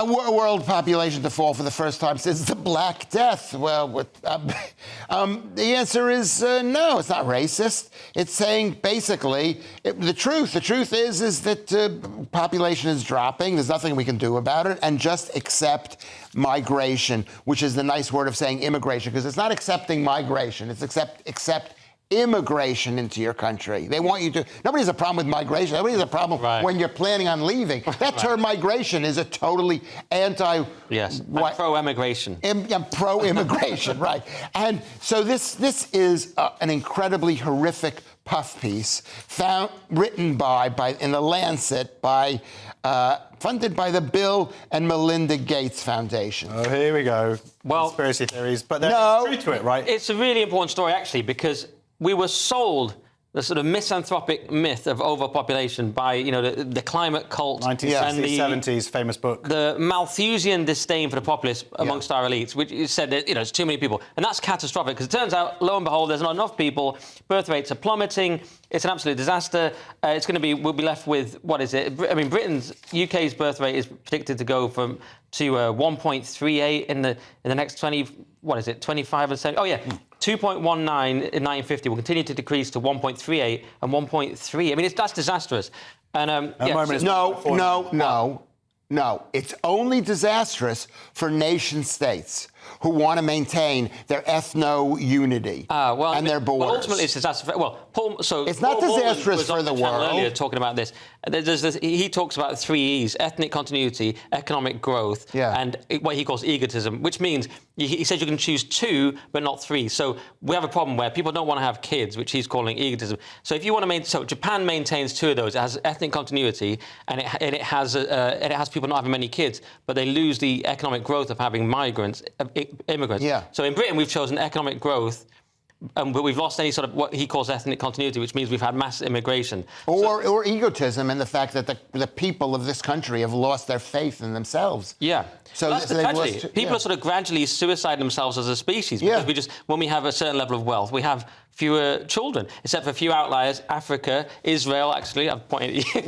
world population to fall for the first time since the Black Death. Well, the answer is no, it's not racist. It's saying basically the truth. The truth is that population is dropping. There's nothing we can do about it, and just accept migration, which is the nice word of saying immigration, because it's not accepting migration. It's accept immigration into your country. They want you to. Nobody has a problem with migration. Nobody has a problem when you're planning on leaving. That term migration is a totally anti. Yes, pro-immigration. Pro-immigration, right. And so this is an incredibly horrific puff piece written in the Lancet funded by the Bill and Melinda Gates Foundation. Oh, here we go. Well, conspiracy theories, but there's truth to it, right? It's a really important story, actually, because we were sold the sort of misanthropic myth of overpopulation by, the climate cult. 1960s, 70s, famous book. The Malthusian disdain for the populace amongst our elites, which said that, it's too many people. And that's catastrophic, because it turns out, lo and behold, there's not enough people. Birth rates are plummeting. It's an absolute disaster. We'll be left with, what is it? I mean, UK's birth rate is predicted to go to 1.38 in the next 25 and 70. Oh, yeah. 2.19 in 1950 will continue to decrease to 1.38 and 1.3. I mean, that's disastrous. And No. It's only disastrous for nation states who want to maintain their ethno-unity and their borders. Well, ultimately, it's disastrous. It's not disastrous for the world. Earlier, talking about this, he talks about 3 E's: ethnic continuity, economic growth, and what he calls egotism, which means he says you can choose 2, but not 3. So we have a problem where people don't want to have kids, which he's calling egotism. So if you want to so Japan maintains 2 of those. It has ethnic continuity, and it has people not having many kids, but they lose the economic growth of having immigrants. Yeah. So in Britain, we've chosen economic growth, but we've lost any sort of what he calls ethnic continuity, which means we've had mass immigration. Or egotism, and the fact that the people of this country have lost their faith in themselves. Yeah. So that's the tragedy. People are sort of gradually suiciding themselves as a species because when we have a certain level of wealth, we have fewer children, except for a few outliers. Africa, Israel, actually, I've pointed at you.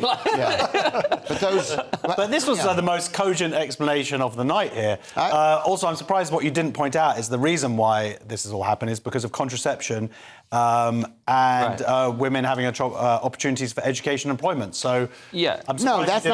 But this was the most cogent explanation of the night here. Also, I'm surprised what you didn't point out is the reason why this has all happened is because of contraception and women having opportunities for education and employment. So I'm surprised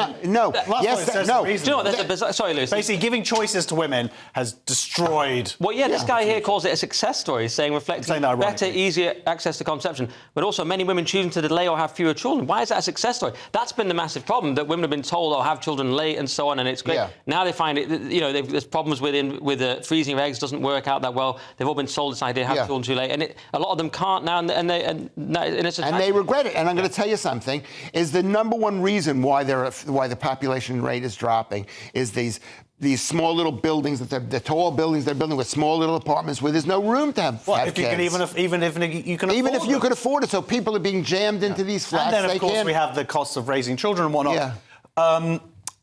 sorry, Lewis. Basically, giving choices to women has destroyed. Well, this guy here calls it a success story, reflecting better, easier access to contraception, but also many women choosing to delay or have fewer children. Why is that a success story? That's been the massive problem, that women have been told, have children late and so on, and it's great. Yeah. Now they find it, there's problems with freezing of eggs doesn't work out that well. They've all been sold this idea, have children too late, and a lot of them can't now, and they regret it. And I'm going to tell you something, is the number one reason why the population rate is dropping is these small little buildings, the tall buildings they're building with small little apartments where there's no room to have kids. Even if you can afford it, so people are being jammed into these flats. And then, of course, we have the costs of raising children and whatnot. Yeah.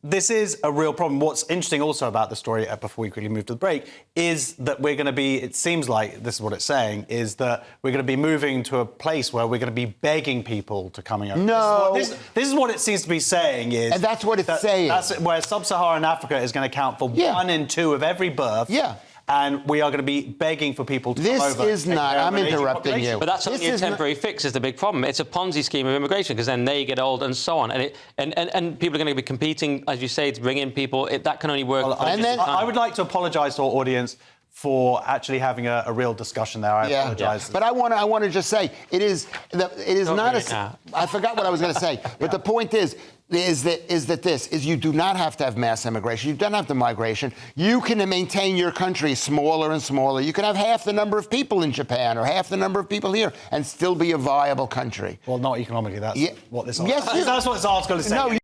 This is a real problem. What's interesting also about the story, before we quickly move to the break, is that we're going to be, it seems like this is what it's saying, is that we're going to be moving to a place where we're going to be begging people to coming over. No. This is what it seems to be saying is... And that's what it's saying. That's where sub-Saharan Africa is going to account for 1 in 2 of every birth. Yeah. And we are going to be begging for people to come over. This is not... I'm interrupting you. But that's only a temporary fix is the big problem. It's a Ponzi scheme of immigration, because then they get old and so on. And people are going to be competing, as you say, to bring in people. That can only work... I would like to apologise to our audience for actually having a real discussion there. I apologise. But I want to just say, it is not a... I forgot what I was going to say. But the point is that you do not have to have mass immigration. You don't have the migration. You can maintain your country smaller and smaller. You can have half the number of people in Japan or half the number of people here and still be a viable country. Well, not economically. That's what this article... Yes, that's what this article is saying. No,